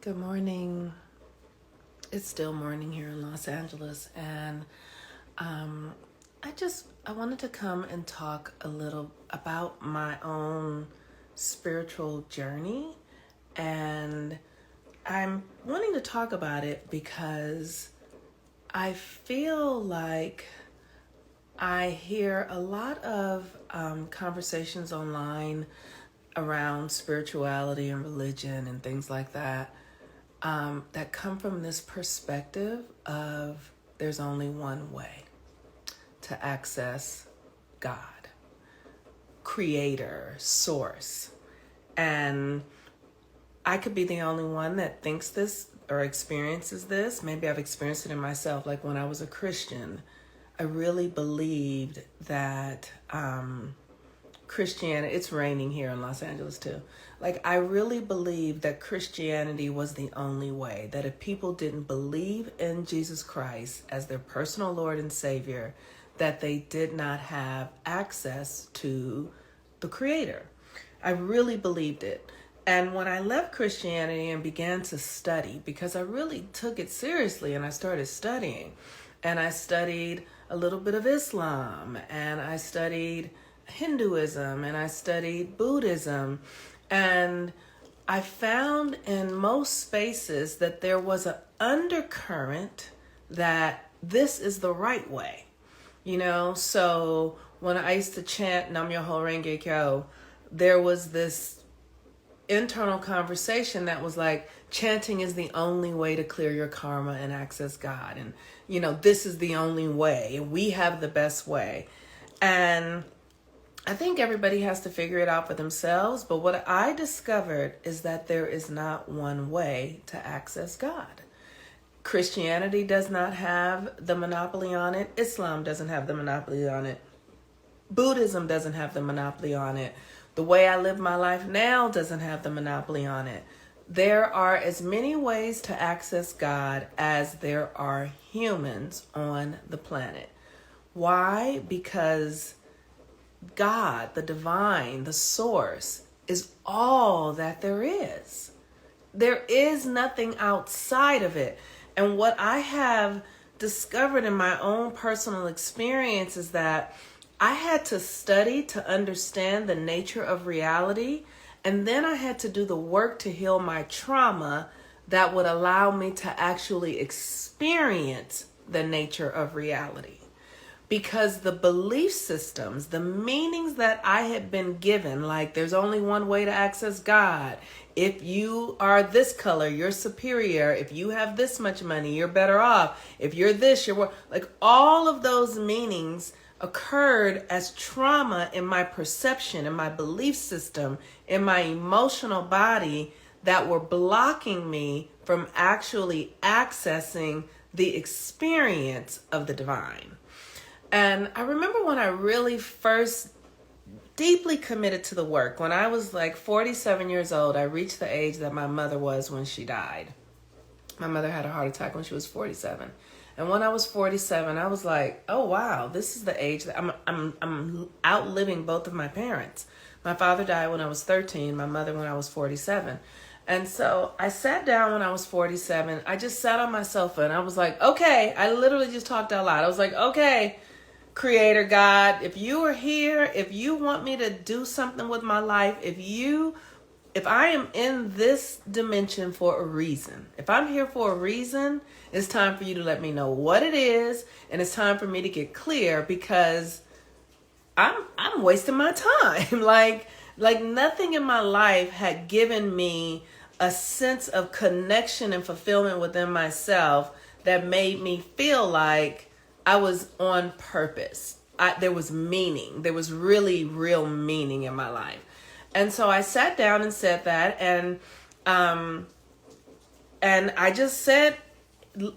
Good morning. It's still morning here in Los Angeles, and I wanted to come and talk a little about my own spiritual journey, and I'm wanting to talk about it because I feel like I hear a lot of conversations online around spirituality and religion and things like that. That come from this perspective of there's only one way to access God, creator, source. And I could be the only one that thinks this or experiences this. Maybe I've experienced it in myself. Like when I was a Christian, I really believed that Christianity, it's raining here in Los Angeles too. Like I really believed that Christianity was the only way, that if people didn't believe in Jesus Christ as their personal Lord and Savior, that they did not have access to the Creator. I really believed it. And when I left Christianity and began to study, because I really took it seriously and I started studying, and I studied a little bit of Islam, and I studied Hinduism, and I studied Buddhism, and I found in most spaces that there was an undercurrent that this is the right way. So when I used to chant Nam Myoho Renge Kyo, there was this internal conversation that was like, chanting is the only way to clear your karma and access God. And, this is the only way. We have the best way. And I think everybody has to figure it out for themselves. But what I discovered is that there is not one way to access God. Christianity does not have the monopoly on it. Islam doesn't have the monopoly on it. Buddhism doesn't have the monopoly on it. The way I live my life now doesn't have the monopoly on it. There are as many ways to access God as there are humans on the planet. Why? Because God, the divine, the source, is all that there is. There is nothing outside of it. And what I have discovered in my own personal experience is that I had to study to understand the nature of reality. And then I had to do the work to heal my trauma that would allow me to actually experience the nature of reality. Because the belief systems, the meanings that I had been given, like there's only one way to access God. If you are this color, you're superior. If you have this much money, you're better off. If you're this, you're like all of those meanings occurred as trauma in my perception, in my belief system, in my emotional body that were blocking me from actually accessing the experience of the divine. And I remember when I really first deeply committed to the work, when I was like 47 years old, I reached the age that my mother was when she died. My mother had a heart attack when she was 47. And when I was 47, I was like, oh, wow, this is the age that I'm outliving both of my parents. My father died when I was 13, my mother when I was 47. And so I sat down when I was 47. I just sat on my sofa and I was like, okay, I literally just talked out loud. I was like, okay, Creator God, if you are here, if you want me to do something with my life, if I am in this dimension for a reason, if I'm here for a reason, it's time for you to let me know what it is, and it's time for me to get clear because I'm wasting my time. like nothing in my life had given me a sense of connection and fulfillment within myself that made me feel like I was on purpose. There was meaning. There was really real meaning in my life. And so I sat down and said that, and I just said,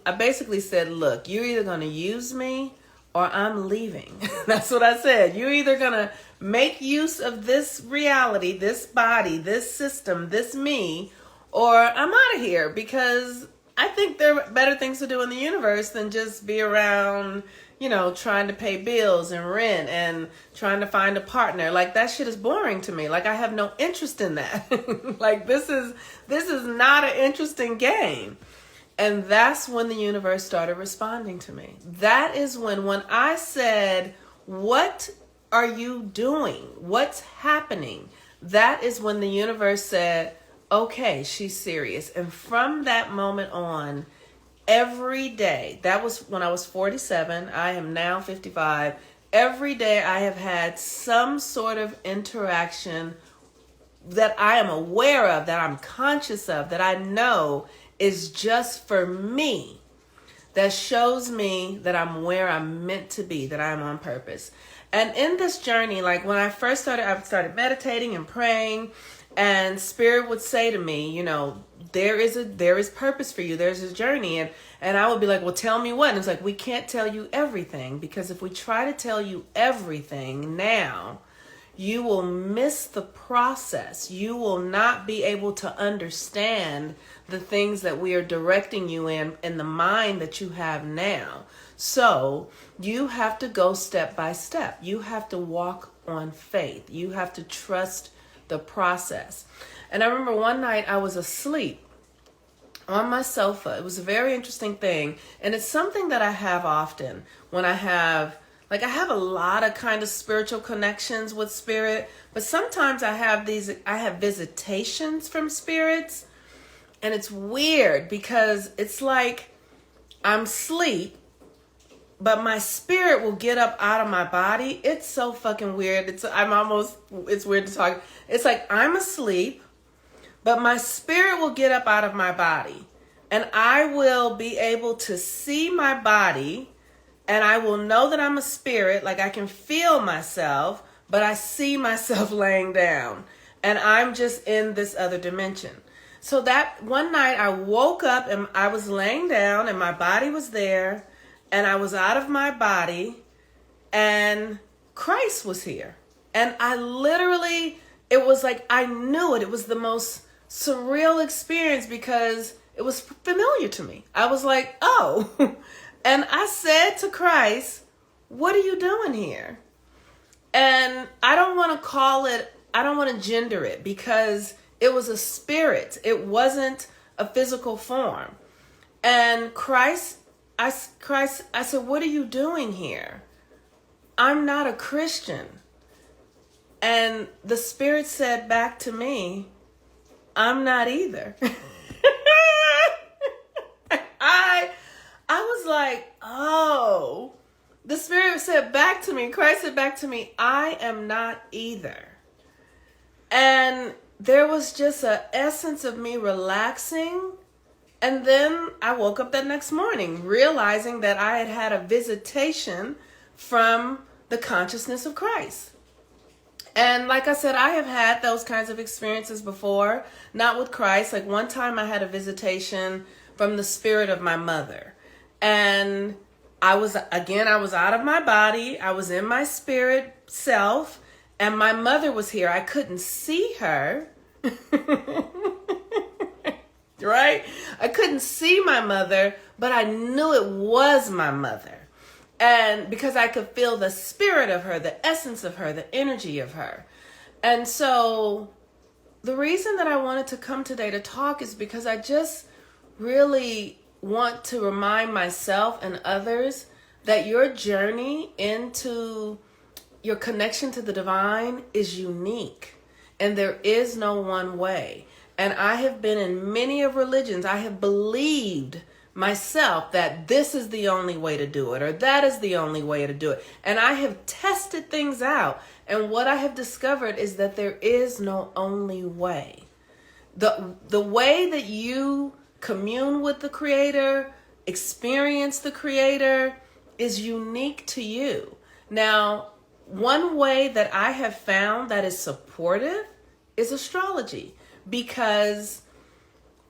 I basically said, look, you're either going to use me or I'm leaving. That's what I said. You're either going to make use of this reality, this body, this system, this me, or I'm out of here because I think there are better things to do in the universe than just be around, trying to pay bills and rent and trying to find a partner. Like, that shit is boring to me. Like, I have no interest in that. Like, this is not an interesting game. And that's when the universe started responding to me. That is when I said, what are you doing? What's happening? That is when the universe said, okay, she's serious. And from that moment on, every day, that was when I was 47, I am now 55. Every day I have had some sort of interaction that I am aware of, that I'm conscious of, that I know is just for me, that shows me that I'm where I'm meant to be, that I'm on purpose. And in this journey, like when I first started, I started meditating and praying, and Spirit would say to me, there is purpose for you. There's a journey. And I would be like, well, tell me what? And it's like, we can't tell you everything, because if we try to tell you everything now, you will miss the process. You will not be able to understand the things that we are directing you in the mind that you have now. So you have to go step by step. You have to walk on faith. You have to trust the process. And I remember one night I was asleep on my sofa. It was a very interesting thing. And it's something that I have often when I have a lot of kind of spiritual connections with Spirit, but sometimes I have visitations from spirits, and it's weird because it's like I'm asleep, but my spirit will get up out of my body. It's so fucking weird. It's weird to talk. It's like I'm asleep, but my spirit will get up out of my body, and I will be able to see my body. And I will know that I'm a spirit, like I can feel myself, but I see myself laying down. And I'm just in this other dimension. So that one night I woke up and I was laying down and my body was there. And I was out of my body and Christ was here. And I literally, it was like I knew it. It was the most surreal experience because it was familiar to me. I was like, oh. And I said to Christ, what are you doing here? And I don't want to gender it, because it was a spirit. It wasn't a physical form. And I said, what are you doing here? I'm not a Christian. And the Spirit said back to me, I'm not either. I was like, oh, the Spirit said back to me, Christ said back to me, I am not either. And there was just an essence of me relaxing. And then I woke up that next morning realizing that I had had a visitation from the consciousness of Christ. And like I said, I have had those kinds of experiences before, not with Christ. Like one time I had a visitation from the spirit of my mother. And I was out of my body. I was in my spirit self, and my mother was here. I couldn't see her. Right? I couldn't see my mother, but I knew it was my mother. And because I could feel the spirit of her, the essence of her, the energy of her. And so the reason that I wanted to come today to talk is because I just really want to remind myself and others that your journey into your connection to the divine is unique, and there is no one way. And I have been in many of religions. I have believed myself that this is the only way to do it, or that is the only way to do it. And I have tested things out. And what I have discovered is that there is no only way. The way that you commune with the Creator, experience the Creator, is unique to you. Now, one way that I have found that is supportive is astrology, because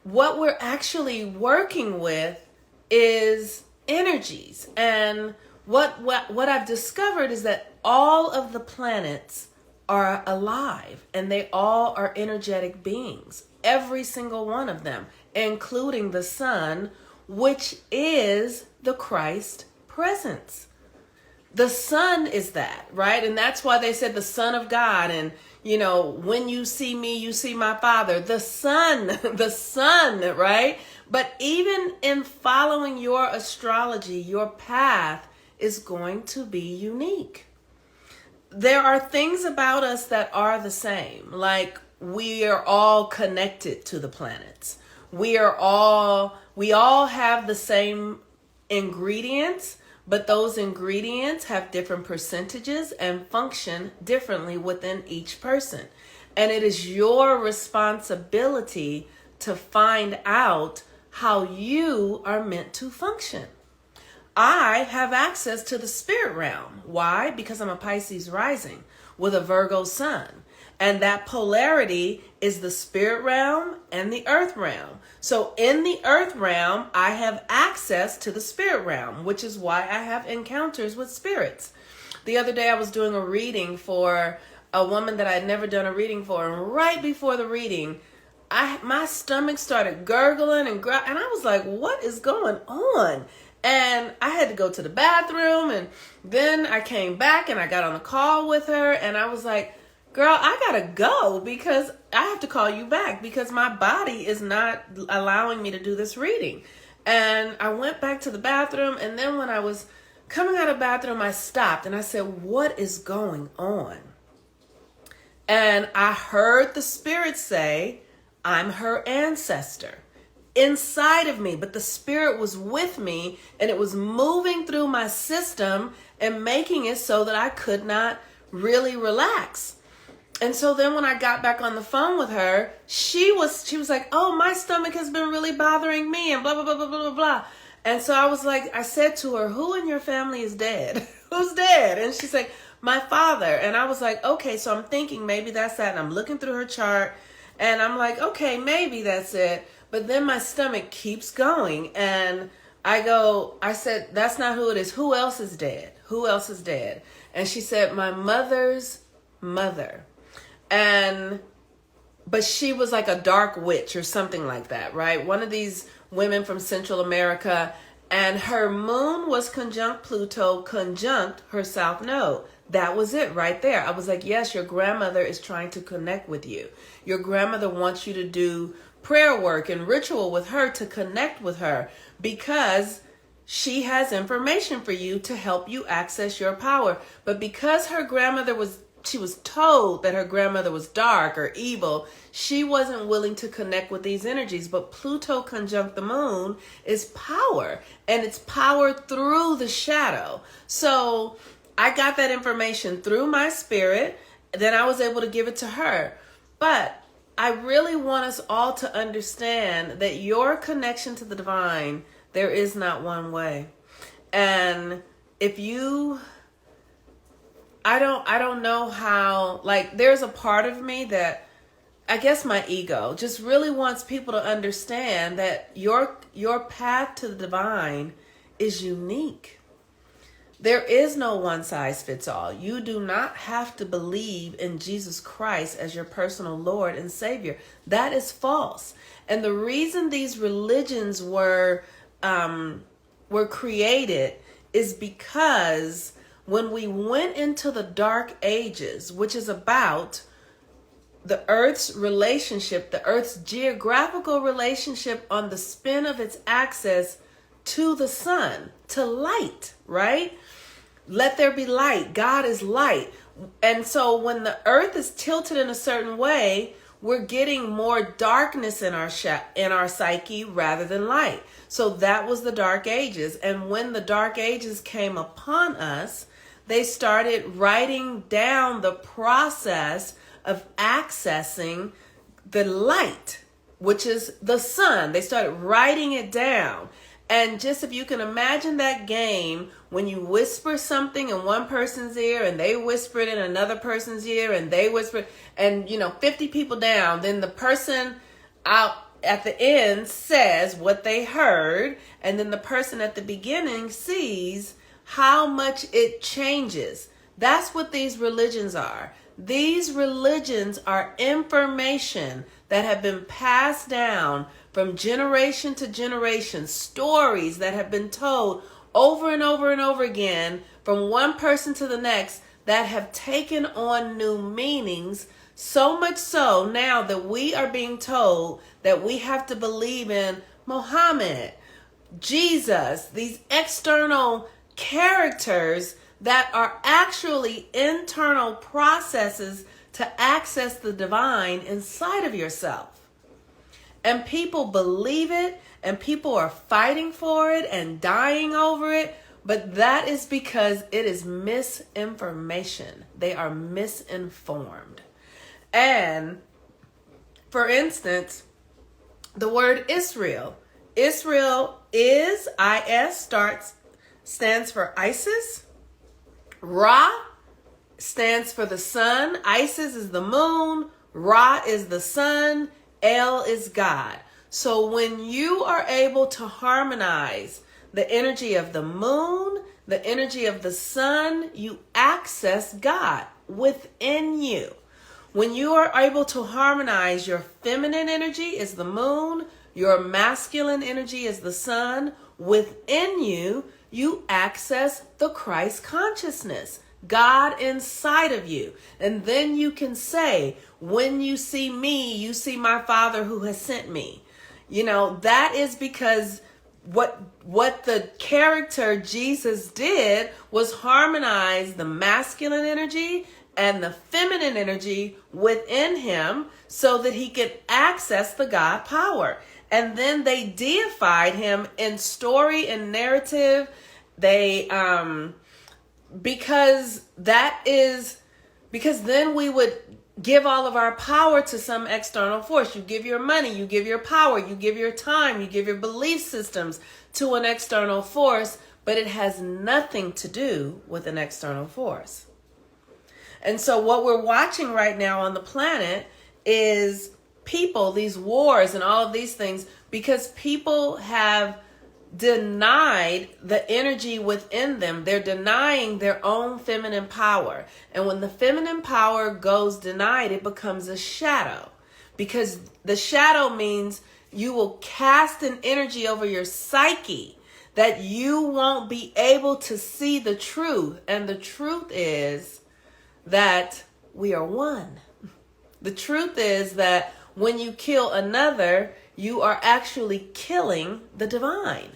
what we're actually working with is energies. And what I've discovered is that all of the planets are alive, and they all are energetic beings. Every single one of them, including the sun, which is the Christ presence. The Son is that, right? And that's why they said the Son of God. And, when you see me, you see my Father. The Son, the Son, right? But even in following your astrology, your path is going to be unique. There are things about us that are the same. Like, we are all connected to the planets. We all have the same ingredients, but those ingredients have different percentages and function differently within each person. And it is your responsibility to find out how you are meant to function. I have access to the spirit realm. Why? Because I'm a Pisces rising with a Virgo sun. And that polarity is the spirit realm and the earth realm. So in the earth realm, I have access to the spirit realm, which is why I have encounters with spirits. The other day I was doing a reading for a woman that I had never done a reading for. And right before the reading, my stomach started gurgling and I was like, what is going on? And I had to go to the bathroom, and then I came back and I got on a call with her, and I was like, girl, I gotta go because I have to call you back because my body is not allowing me to do this reading. And I went back to the bathroom, and then when I was coming out of the bathroom, I stopped and I said, what is going on? And I heard the spirit say, I'm her ancestor inside of me, but the spirit was with me and it was moving through my system and making it so that I could not really relax. And so then when I got back on the phone with her, she was like, oh, my stomach has been really bothering me and blah, blah, blah, blah, blah, blah, blah. And so I said to her, who in your family is dead? Who's dead? And she's like, my father. And I was like, okay, so I'm thinking maybe that's that. And I'm looking through her chart and I'm like, okay, maybe that's it. But then my stomach keeps going. And I said, that's not who it is. Who else is dead? Who else is dead? And she said, my mother's mother. But she was like a dark witch or something like that, right? One of these women from Central America, and her moon was conjunct Pluto, conjunct her south node. That was it right there. I was like, yes, your grandmother is trying to connect with you. Your grandmother wants you to do prayer work and ritual with her to connect with her because she has information for you to help you access your power. But because her grandmother she was told that her grandmother was dark or evil, she wasn't willing to connect with these energies. But Pluto conjunct the moon is power, and it's power through the shadow. So I got that information through my spirit. Then I was able to give it to her. But I really want us all to understand that your connection to the divine, there is not one way. And if I don't know how, like, there's a part of me that, I guess my ego just really wants people to understand that your path to the divine is unique. There is no one size fits all. You do not have to believe in Jesus Christ as your personal Lord and Savior. That is false. And the reason these religions were created is because when we went into the dark ages, which is about the Earth's relationship, the Earth's geographical relationship on the spin of its axis to the sun, to light, right? Let there be light. God is light. And so when the Earth is tilted in a certain way, we're getting more darkness in our psyche rather than light. So that was the Dark Ages. And when the Dark Ages came upon us, they started writing down the process of accessing the light, which is the sun. They started writing it down. And just if you can imagine that game, when you whisper something in one person's ear and they whisper it in another person's ear and they whisper, and 50 people down, then the person out at the end says what they heard, and then the person at the beginning sees how much it changes. That's what these religions are. These religions are information that have been passed down from generation to generation, stories that have been told over and over and over again from one person to the next that have taken on new meanings, so much so now that we are being told that we have to believe in Muhammad, Jesus, these external characters that are actually internal processes to access the divine inside of yourself. And people believe it, and people are fighting for it and dying over it, but that is because it is misinformation. They are misinformed. And for instance, the word Israel. Israel is, stands for Isis. Ra stands for the sun. Isis is the moon. Ra is the sun. El is God. So when you are able to harmonize the energy of the moon, the energy of the sun, you access God within you. When you are able to harmonize your feminine energy is the moon, your masculine energy is the sun, within you, you access the Christ consciousness, God inside of you. And then you can say, when you see me, you see my Father who has sent me. You know, that is because what the character Jesus did was harmonize the masculine energy and the feminine energy within him so that he could access the God power. And then they deified him in story and narrative. Because then we would give all of our power to some external force. You give your money, you give your power, you give your time, you give your belief systems to an external force, but it has nothing to do with an external force. And so what we're watching right now on the planet is people, these wars and all of these things, because people have denied the energy within them. They're denying their own feminine power. And when the feminine power goes denied, it becomes a shadow. Because the shadow means you will cast an energy over your psyche that you won't be able to see the truth. And the truth is that we are one. The truth is that when you kill another, you are actually killing the divine.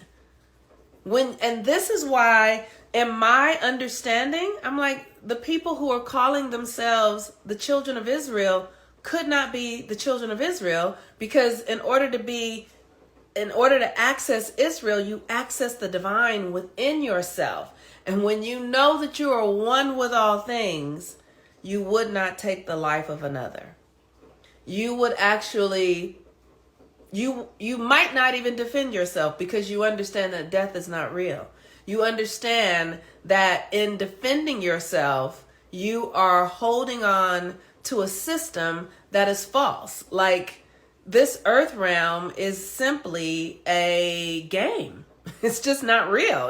And this is why, in my understanding, I'm like, the people who are calling themselves the children of Israel could not be the children of Israel, because in order to access Israel, you access the divine within yourself. And when you know that you are one with all things, you would not take the life of another. You would actually, you might not even defend yourself, because you understand that death is not real. You understand that in defending yourself, you are holding on to a system that is false. Like, this earth realm is simply a game. It's just not real.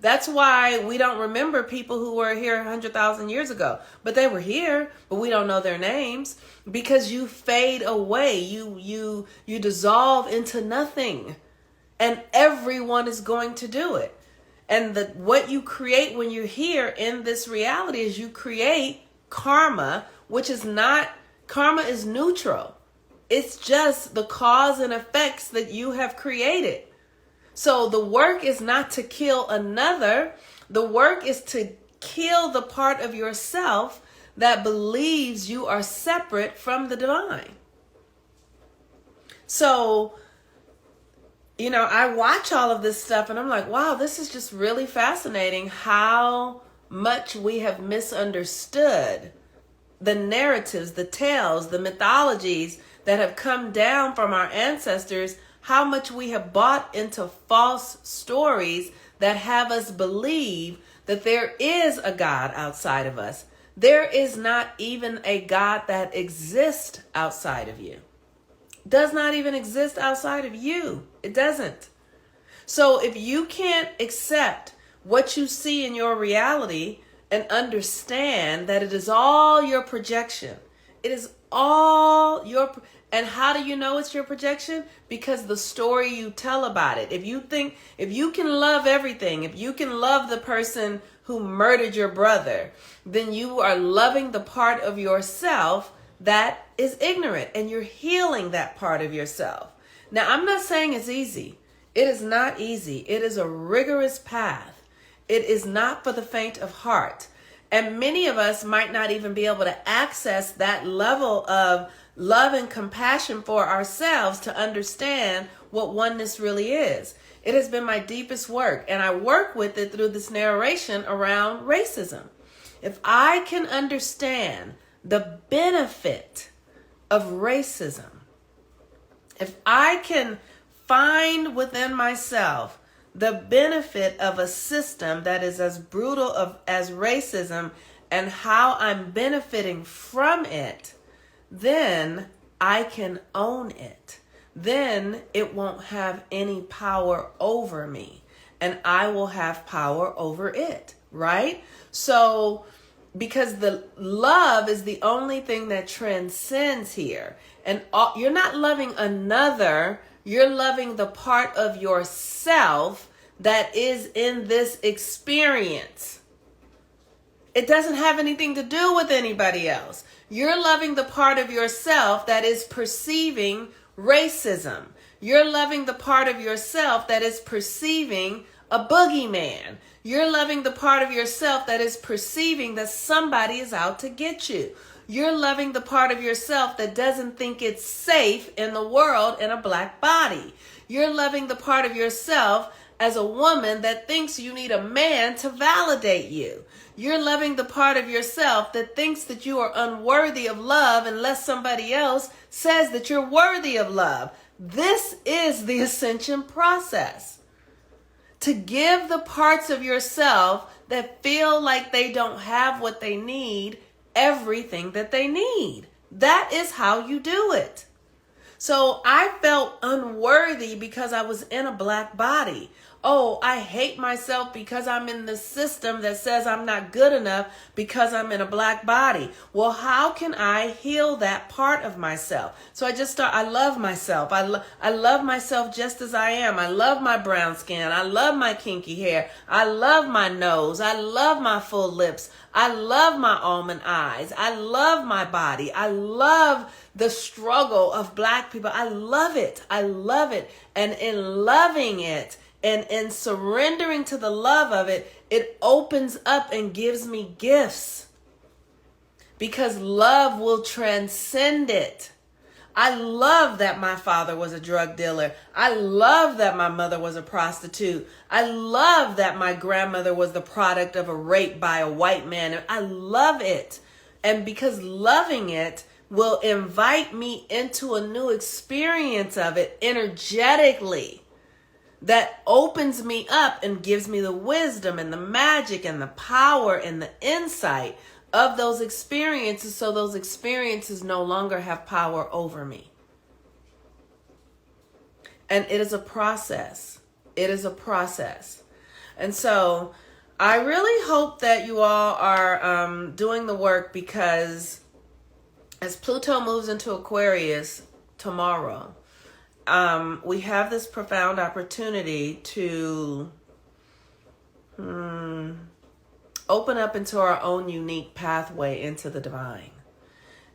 That's why we don't remember people who were here 100,000 years ago. But they were here, but we don't know their names, because you fade away. You dissolve into nothing. And everyone is going to do it. And what you create when you're here in this reality is you create karma, which is not, karma is neutral. It's just the cause and effects that you have created. So the work is not to kill another. The work is to kill the part of yourself that believes you are separate from the divine. So, you know, I watch all of this stuff and I'm like, wow, this is just really fascinating how much we have misunderstood the narratives, the tales, the mythologies that have come down from our ancestors, how much we have bought into false stories that have us believe that there is a God outside of us. There is not even a God that exists outside of you. Does not even exist outside of you. It doesn't. So if you can't accept what you see in your reality and understand that it is all your projection, it is all your, and how do you know it's your projection? Because the story you tell about it. If you can love everything, if you can love the person who murdered your brother, then you are loving the part of yourself that is ignorant, and you're healing that part of yourself. Now, I'm not saying it's easy. It is not easy. It is a rigorous path. It is not for the faint of heart. And many of us might not even be able to access that level of love and compassion for ourselves to understand what oneness really is. It has been my deepest work, and I work with it through this narration around racism. If I can understand the benefit of racism, if I can find within myself the benefit of a system that is as brutal as racism and how I'm benefiting from it, then I can own it. Then it won't have any power over me, and I will have power over it, right? So, because the love is the only thing that transcends here. And you're not loving another, you're loving the part of yourself that is in this experience. It doesn't have anything to do with anybody else. You're loving the part of yourself that is perceiving racism. You're loving the part of yourself that is perceiving a boogeyman. You're loving the part of yourself that is perceiving that somebody is out to get you. You're loving the part of yourself that doesn't think it's safe in the world in a black body. You're loving the part of yourself as a woman that thinks you need a man to validate you. You're loving the part of yourself that thinks that you are unworthy of love unless somebody else says that you're worthy of love. This is the ascension process. To give the parts of yourself that feel like they don't have what they need, everything that they need. That is how you do it. So I felt unworthy because I was in a black body. Oh, I hate myself because I'm in the system that says I'm not good enough because I'm in a black body. Well, how can I heal that part of myself? So I love myself. I love myself just as I am. I love my brown skin. I love my kinky hair. I love my nose. I love my full lips. I love my almond eyes. I love my body. I love the struggle of black people. I love it. I love it. And in loving it, and in surrendering to the love of it, it opens up and gives me gifts. Because love will transcend it. I love that my father was a drug dealer. I love that my mother was a prostitute. I love that my grandmother was the product of a rape by a white man. I love it. And because loving it will invite me into a new experience of it energetically, that opens me up and gives me the wisdom and the magic and the power and the insight of those experiences, so those experiences no longer have power over me. And it is a process. It is a process. And so I really hope that you all are doing the work, because as Pluto moves into Aquarius tomorrow, we have this profound opportunity to open up into our own unique pathway into the divine.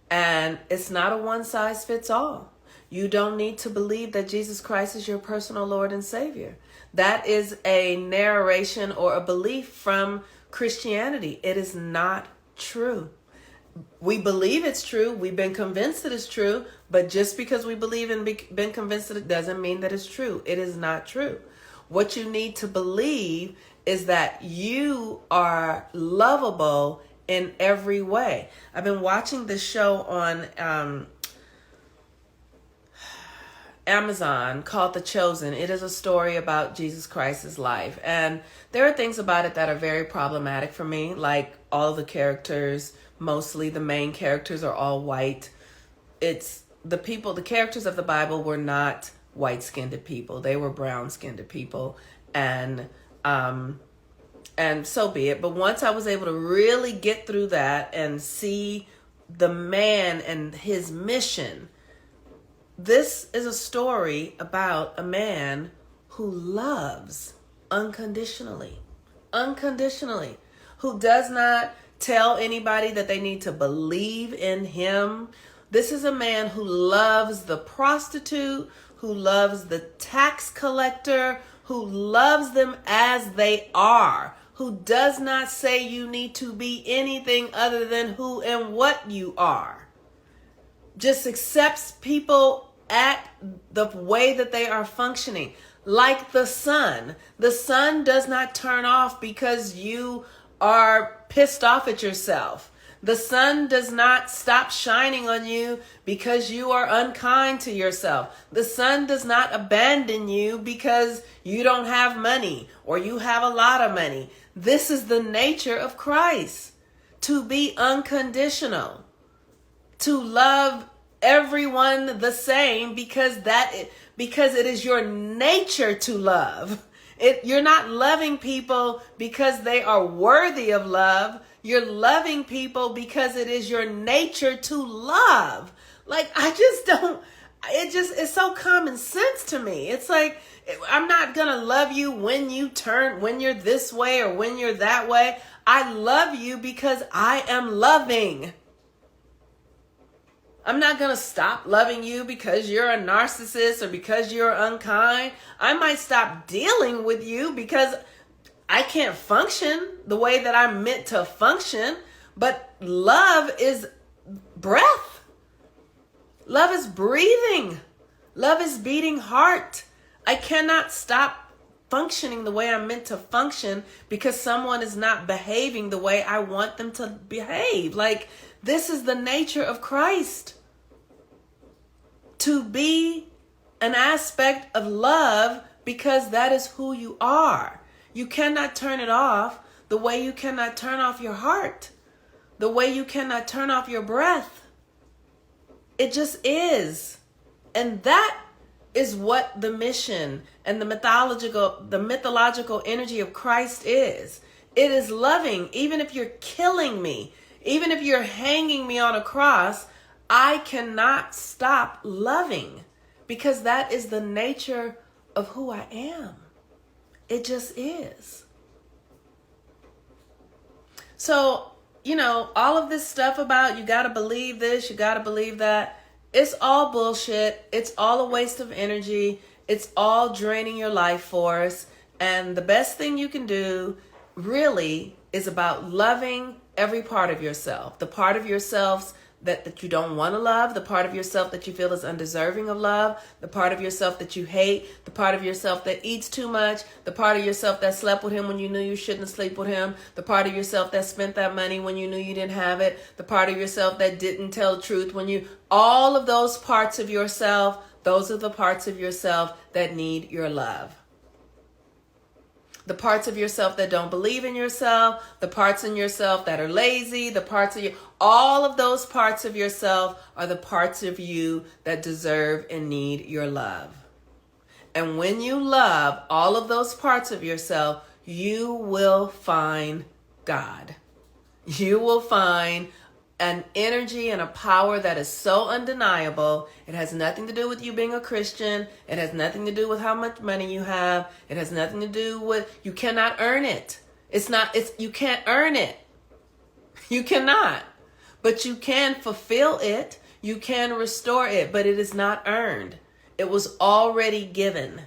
And it's not a one size fits all. You don't need to believe that Jesus Christ is your personal Lord and Savior. That is a narration or a belief from Christianity. It is not true. We believe it's true. We've been convinced that it's true. But just because we believe and been convinced that it doesn't mean that it's true. It is not true. What you need to believe is that you are lovable in every way. I've been watching this show on Amazon called The Chosen. It is a story about Jesus Christ's life. And there are things about it that are very problematic for me, like all the characters. Mostly the main characters are all white. It's the characters of the Bible were not white-skinned people. They were brown-skinned people. And so be it. But once I was able to really get through that and see the man and his mission, this is a story about a man who loves unconditionally. Unconditionally. who does not tell anybody that they need to believe in him. This is a man who loves the prostitute, who loves the tax collector, who loves them as they are, who does not say you need to be anything other than who and what you are. Just accepts people at the way that they are functioning. Like the sun. The sun does not turn off because you are pissed off at yourself. The sun does not stop shining on you because you are unkind to yourself. The sun does not abandon you because you don't have money or you have a lot of money. This is the nature of Christ. To be unconditional. To love everyone the same because it is your nature to love. You're not loving people because they are worthy of love. You're loving people because it is your nature to love. Like, it's so common sense to me. It's like, I'm not going to love you when you're this way or when you're that way. I love you because I am loving. I'm not going to stop loving you because you're a narcissist or because you're unkind. I might stop dealing with you because I can't function the way that I'm meant to function. But love is breath. Love is breathing. Love is beating heart. I cannot stop functioning the way I'm meant to function because someone is not behaving the way I want them to behave. Like, this is the nature of Christ. To be an aspect of love because that is who you are. You cannot turn it off the way you cannot turn off your heart, the way you cannot turn off your breath. It just is. And that is what the mission and the mythological energy of Christ is. It is loving. Even if you're killing me, even if you're hanging me on a cross, I cannot stop loving because that is the nature of who I am. It just is. So, all of this stuff about you got to believe this, you got to believe that, it's all bullshit. It's all a waste of energy. It's all draining your life force. And the best thing you can do really is about loving every part of yourself. The part of yourselves that you don't want to love, the part of yourself that you feel is undeserving of love, the part of yourself that you hate, the part of yourself that eats too much, the part of yourself that slept with him when you knew you shouldn't sleep with him, the part of yourself that spent that money when you knew you didn't have it, the part of yourself that didn't tell the truth all of those parts of yourself, those are the parts of yourself that need your love. The parts of yourself that don't believe in yourself, the parts in yourself that are lazy, the parts of you, all of those parts of yourself are the parts of you that deserve and need your love. And when you love all of those parts of yourself, you will find God. You will find an energy and a power that is so undeniable. It has nothing to do with you being a Christian. It has nothing to do with how much money you have. It has nothing to do with, you cannot earn it. You can't earn it. You cannot. But you can fulfill it. You can restore it, but it is not earned. It was already given.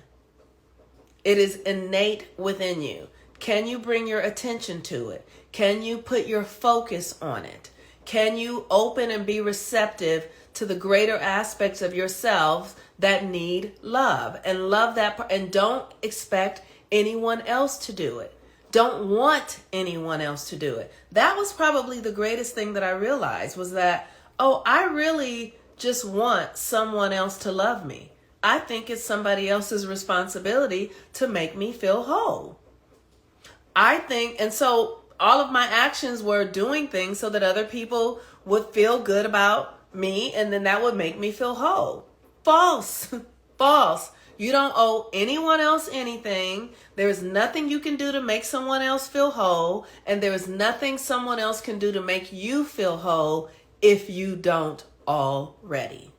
It is innate within you. Can you bring your attention to it? Can you put your focus on it? Can you open and be receptive to the greater aspects of yourselves that need love and love that and don't expect anyone else to do it. Don't want anyone else to do it. That was probably the greatest thing that I realized was that, I really just want someone else to love me. I think it's somebody else's responsibility to make me feel whole. And so all of my actions were doing things so that other people would feel good about me, and then that would make me feel whole. False. False. You don't owe anyone else anything. There is nothing you can do to make someone else feel whole, and there is nothing someone else can do to make you feel whole if you don't already.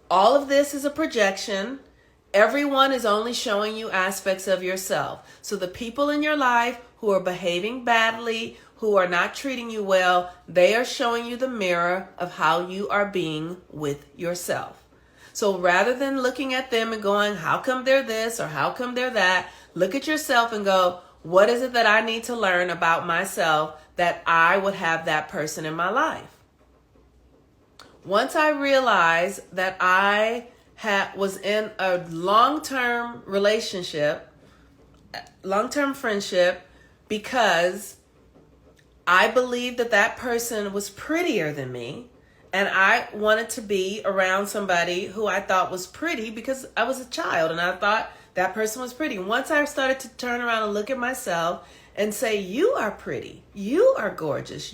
All of this is a projection. Everyone is only showing you aspects of yourself. So the people in your life who are behaving badly, who are not treating you well, they are showing you the mirror of how you are being with yourself. So rather than looking at them and going, how come they're this or how come they're that, look at yourself and go, what is it that I need to learn about myself that I would have that person in my life? Once I realized that I was in a long-term relationship, long-term friendship, because I believed that that person was prettier than me, and I wanted to be around somebody who I thought was pretty because I was a child and I thought that person was pretty. Once I started to turn around and look at myself and say, you are pretty, you are gorgeous,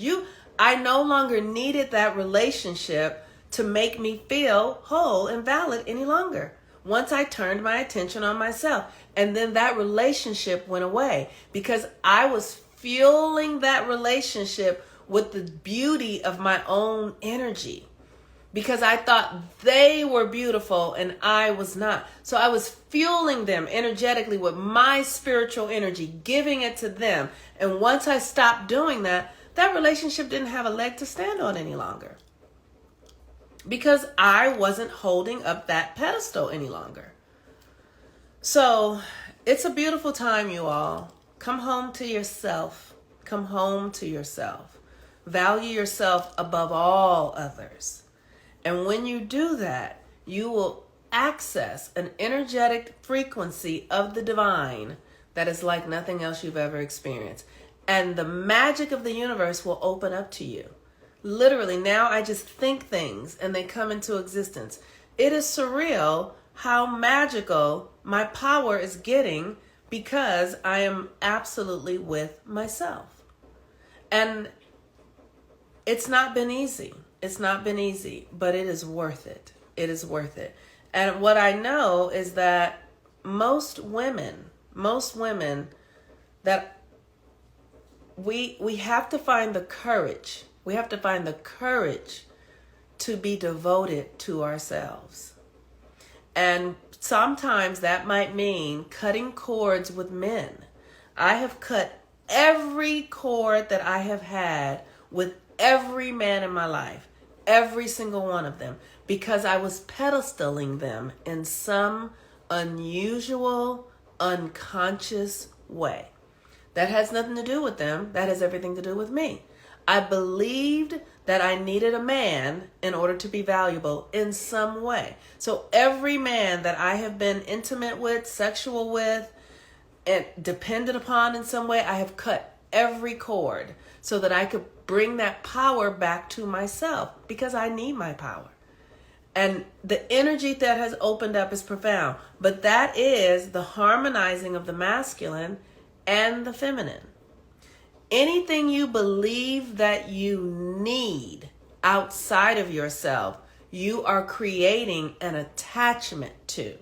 I no longer needed that relationship to make me feel whole and valid any longer. Once I turned my attention on myself, and then that relationship went away because I was fueling that relationship with the beauty of my own energy, because I thought they were beautiful and I was not. So I was fueling them energetically with my spiritual energy, giving it to them. And once I stopped doing that, that relationship didn't have a leg to stand on any longer, because I wasn't holding up that pedestal any longer. So it's a beautiful time, you all. Come home to yourself. Come home to yourself. Value yourself above all others. And when you do that, you will access an energetic frequency of the divine that is like nothing else you've ever experienced. And the magic of the universe will open up to you. Literally, now I just think things and they come into existence. It is surreal how magical my power is getting because I am absolutely with myself. And it's not been easy. It's not been easy, but it is worth it. It is worth it. And what I know is that most women that we have to find the courage. We have to find the courage to be devoted to ourselves. And sometimes that might mean cutting cords with men. I have cut every cord that I have had with every man in my life, every single one of them, because I was pedestaling them in some unusual, unconscious way. That has nothing to do with them. That has everything to do with me. I believed that I needed a man in order to be valuable in some way. So every man that I have been intimate with, sexual with, and dependent upon in some way, I have cut every cord so that I could bring that power back to myself, because I need my power. And the energy that has opened up is profound. But that is the harmonizing of the masculine and the feminine. Anything you believe that you need outside of yourself, you are creating an attachment to.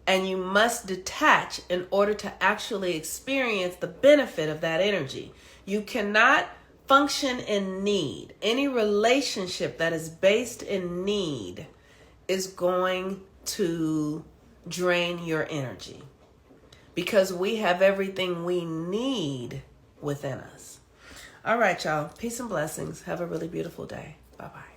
And you must detach in order to actually experience the benefit of that energy. You cannot function in need. Any relationship that is based in need is going to drain your energy, because we have everything we need within us. All right, y'all. Peace and blessings. Have a really beautiful day. Bye-bye.